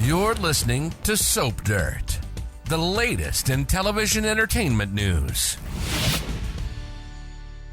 You're listening to Soap Dirt, the latest in television entertainment news.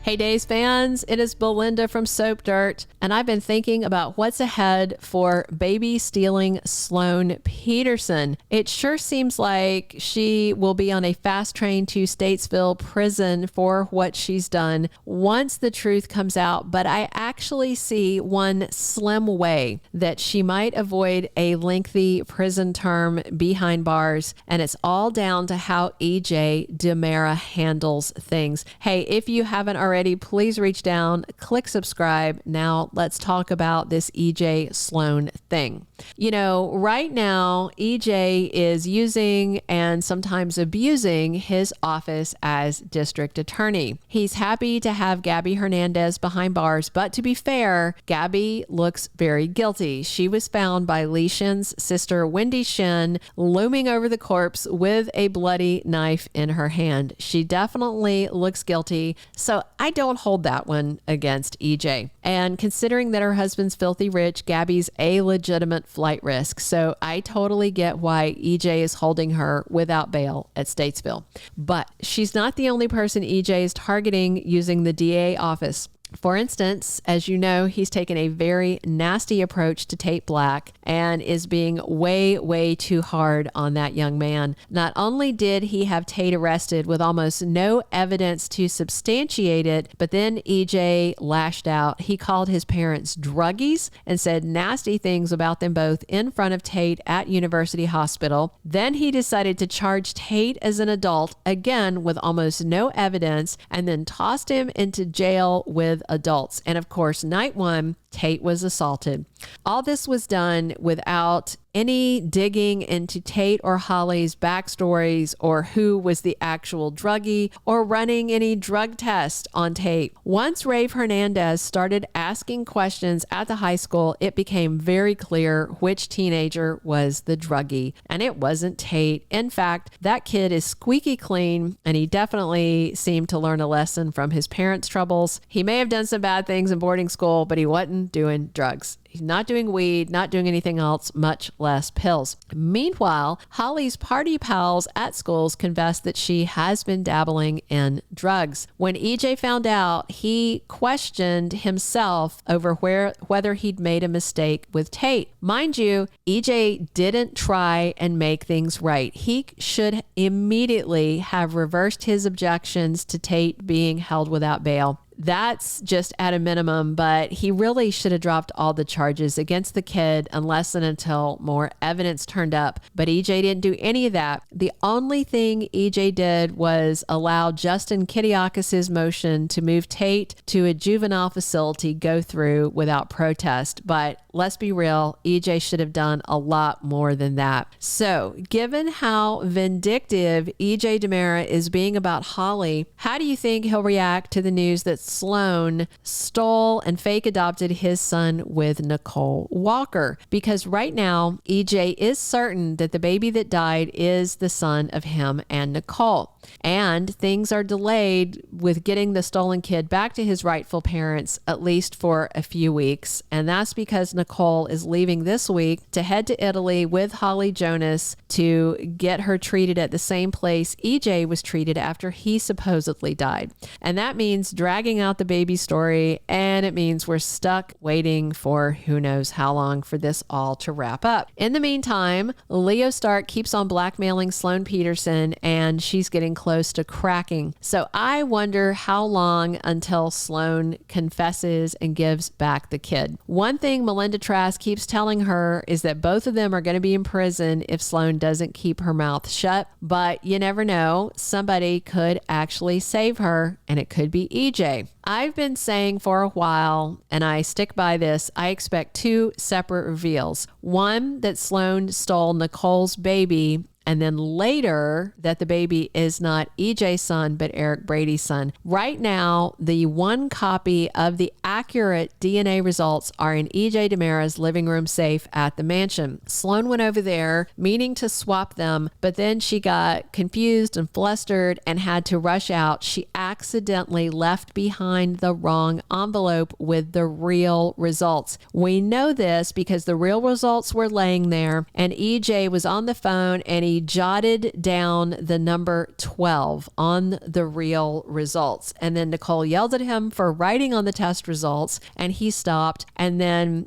Hey Days fans, it is Belinda from Soap Dirt, and I've been thinking about what's ahead for baby stealing Sloan Petersen. It sure seems like she will be on a fast train to Statesville prison for what she's done once the truth comes out, but I actually see one slim way that she might avoid a lengthy prison term behind bars, and it's all down to how EJ DiMera handles things. Hey, if you haven't already, please reach down, click subscribe. Now let's talk about this EJ Sloan thing. You know, right now, EJ is using and sometimes abusing his office as district attorney. He's happy to have Gabi Hernandez behind bars, but to be fair, Gabi looks very guilty. She was found by Lee Shin's sister, Wendy Shin, looming over the corpse with a bloody knife in her hand. She definitely looks guilty, so I don't hold that one against EJ. And considering that her husband's filthy rich, Gabi's a legitimate flight risk. So I totally get why EJ is holding her without bail at Statesville. But she's not the only person EJ is targeting using the DA office. For instance, as you know, he's taken a very nasty approach to Tate Black and is being way too hard on that young man. Not only did he have Tate arrested with almost no evidence to substantiate it, but then EJ lashed out. He called his parents druggies and said nasty things about them both in front of Tate at University Hospital. Then he decided to charge Tate as an adult, again with almost no evidence, and then tossed him into jail with adults. And of course, night one, Tate was assaulted. All this was done without any digging into Tate or Holly's backstories or who was the actual druggie or running any drug tests on Tate. Once Rave Hernandez started asking questions at the high school, it became very clear which teenager was the druggie, and it wasn't Tate. In fact, that kid is squeaky clean, and he definitely seemed to learn a lesson from his parents' troubles. He may have done some bad things in boarding school, but he wasn't doing drugs. He's not doing weed, not doing anything else, much less pills. Meanwhile, Holly's party pals at schools confessed that she has been dabbling in drugs. When EJ found out, he questioned himself over whether he'd made a mistake with Tate. Mind you, EJ didn't try and make things right. He should immediately have reversed his objections to Tate being held without bail. That's just at a minimum, but he really should have dropped all the charges against the kid unless and until more evidence turned up. But EJ didn't do any of that. The only thing EJ did was allow Justin Kiriakis' motion to move Tate to a juvenile facility go through without protest. But let's be real, EJ should have done a lot more than that. So, given how vindictive EJ DiMera is being about Holly, how do you think he'll react to the news that Sloan stole and fake adopted his son with Nicole Walker? Because right now, EJ is certain that the baby that died is the son of him and Nicole. And things are delayed with getting the stolen kid back to his rightful parents, at least for a few weeks. And that's because Nicole is leaving this week to head to Italy with Holly Jonas to get her treated at the same place EJ was treated after he supposedly died. And that means dragging out the baby story, and it means we're stuck waiting for who knows how long for this all to wrap up. In the meantime, Leo Stark keeps on blackmailing Sloan Petersen, and she's getting close to cracking. So I wonder how long until Sloan confesses and gives back the kid. One thing Melinda Trask keeps telling her is that both of them are going to be in prison if Sloan doesn't keep her mouth shut, but you never know. Somebody could actually save her, and it could be EJ. I've been saying for a while, and I stick by this, I expect two separate reveals. One, that Sloan stole Nicole's baby and then later that the baby is not EJ's son, but Eric Brady's son. Right now, the one copy of the accurate DNA results are in EJ DiMera's living room safe at the mansion. Sloan went over there meaning to swap them, but then she got confused and flustered and had to rush out. She accidentally left behind the wrong envelope with the real results. We know this because the real results were laying there and EJ was on the phone and he jotted down the number 12 on the real results. And then Nicole yelled at him for writing on the test results and he stopped. And then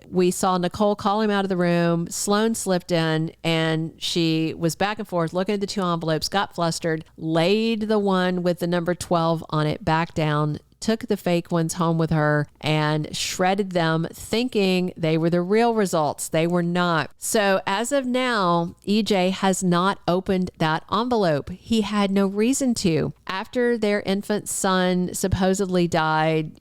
we saw Nicole call him out of the room. Sloan slipped in and she was back and forth looking at the two envelopes, got flustered, laid the one with the number 12 on it back down, took the fake ones home with her and shredded them thinking they were the real results. They were not. So as of now, EJ has not opened that envelope. He had no reason to. After their infant son supposedly died,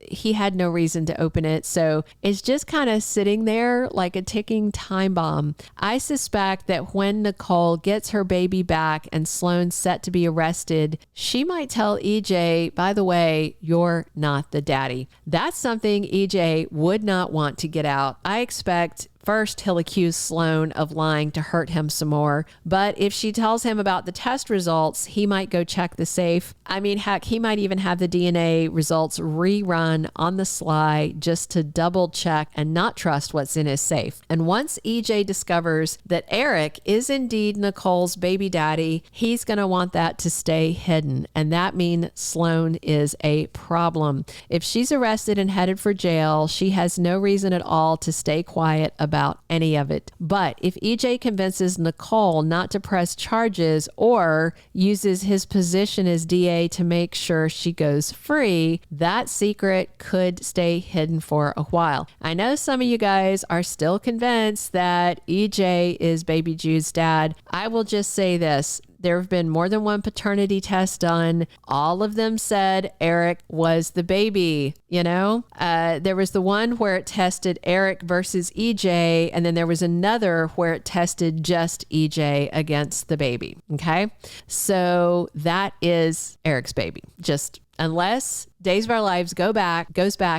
he had no reason to open it. So it's just kind of sitting there like a ticking time bomb. I suspect that when Nicole gets her baby back and Sloan's set to be arrested, she might tell EJ, by the way, you're not the daddy. That's something EJ would not want to get out. I expect first, he'll accuse Sloan of lying to hurt him some more. But if she tells him about the test results, he might go check the safe. I mean, heck, he might even have the DNA results rerun on the sly just to double check and not trust what's in his safe. And once EJ discovers that Eric is indeed Nicole's baby daddy, he's going to want that to stay hidden. And that means Sloan is a problem. If she's arrested and headed for jail, she has no reason at all to stay quiet about any of it. But if EJ convinces Nicole not to press charges or uses his position as DA to make sure she goes free, that secret could stay hidden for a while. I know some of you guys are still convinced that EJ is baby Jude's dad. I will just say this. There have been more than one paternity test done. All of them said Eric was the baby, There was the one where it tested Eric versus EJ, and then there was another where it tested just EJ against the baby, okay? So that is Eric's baby. Just unless Days of Our Lives goes back,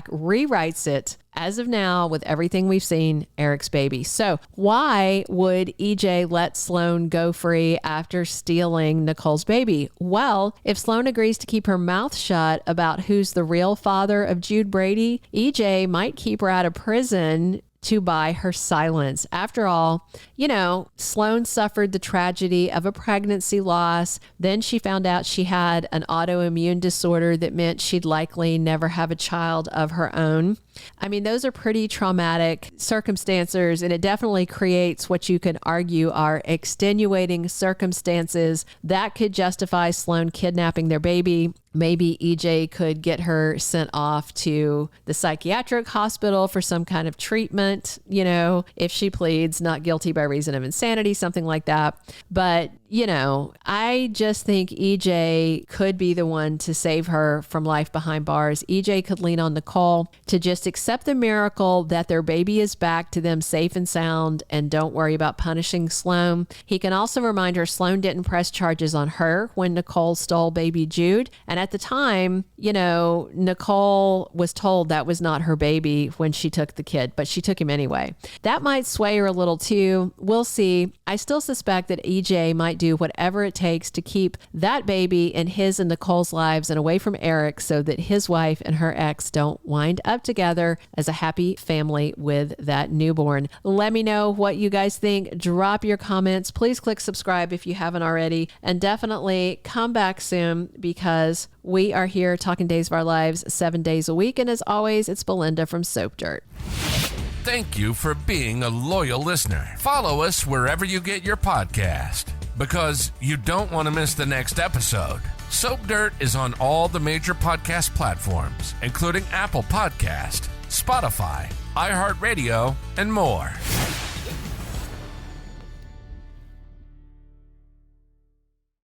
rewrites it. As of now, with everything we've seen, Eric's baby. So why would EJ let Sloan go free after stealing Nicole's baby? Well, if Sloan agrees to keep her mouth shut about who's the real father of Jude Brady, EJ might keep her out of prison to buy her silence. After all, Sloan suffered the tragedy of a pregnancy loss. Then she found out she had an autoimmune disorder that meant she'd likely never have a child of her own. I mean, those are pretty traumatic circumstances, and it definitely creates what you could argue are extenuating circumstances that could justify Sloan kidnapping their baby. Maybe EJ could get her sent off to the psychiatric hospital for some kind of treatment, if she pleads not guilty by reason of insanity, something like that. But, I just think EJ could be the one to save her from life behind bars. EJ could lean on Nicole to just accept the miracle that their baby is back to them safe and sound and don't worry about punishing Sloan. He can also remind her Sloan didn't press charges on her when Nicole stole baby Jude. And at the time, Nicole was told that was not her baby when she took the kid, but she took him anyway. That might sway her a little too. We'll see. I still suspect that EJ might do whatever it takes to keep that baby in his and Nicole's lives and away from Eric so that his wife and her ex don't wind up together as a happy family with that newborn. Let me know what you guys think. Drop your comments. Please click subscribe if you haven't already, and definitely come back soon because we are here talking Days of Our Lives 7 days a week. And as always, it's Belinda from Soap Dirt. Thank you for being a loyal listener. Follow us wherever you get your podcast because you don't want to miss the next episode. Soap Dirt is on all the major podcast platforms, including Apple Podcast, Spotify, iHeartRadio, and more.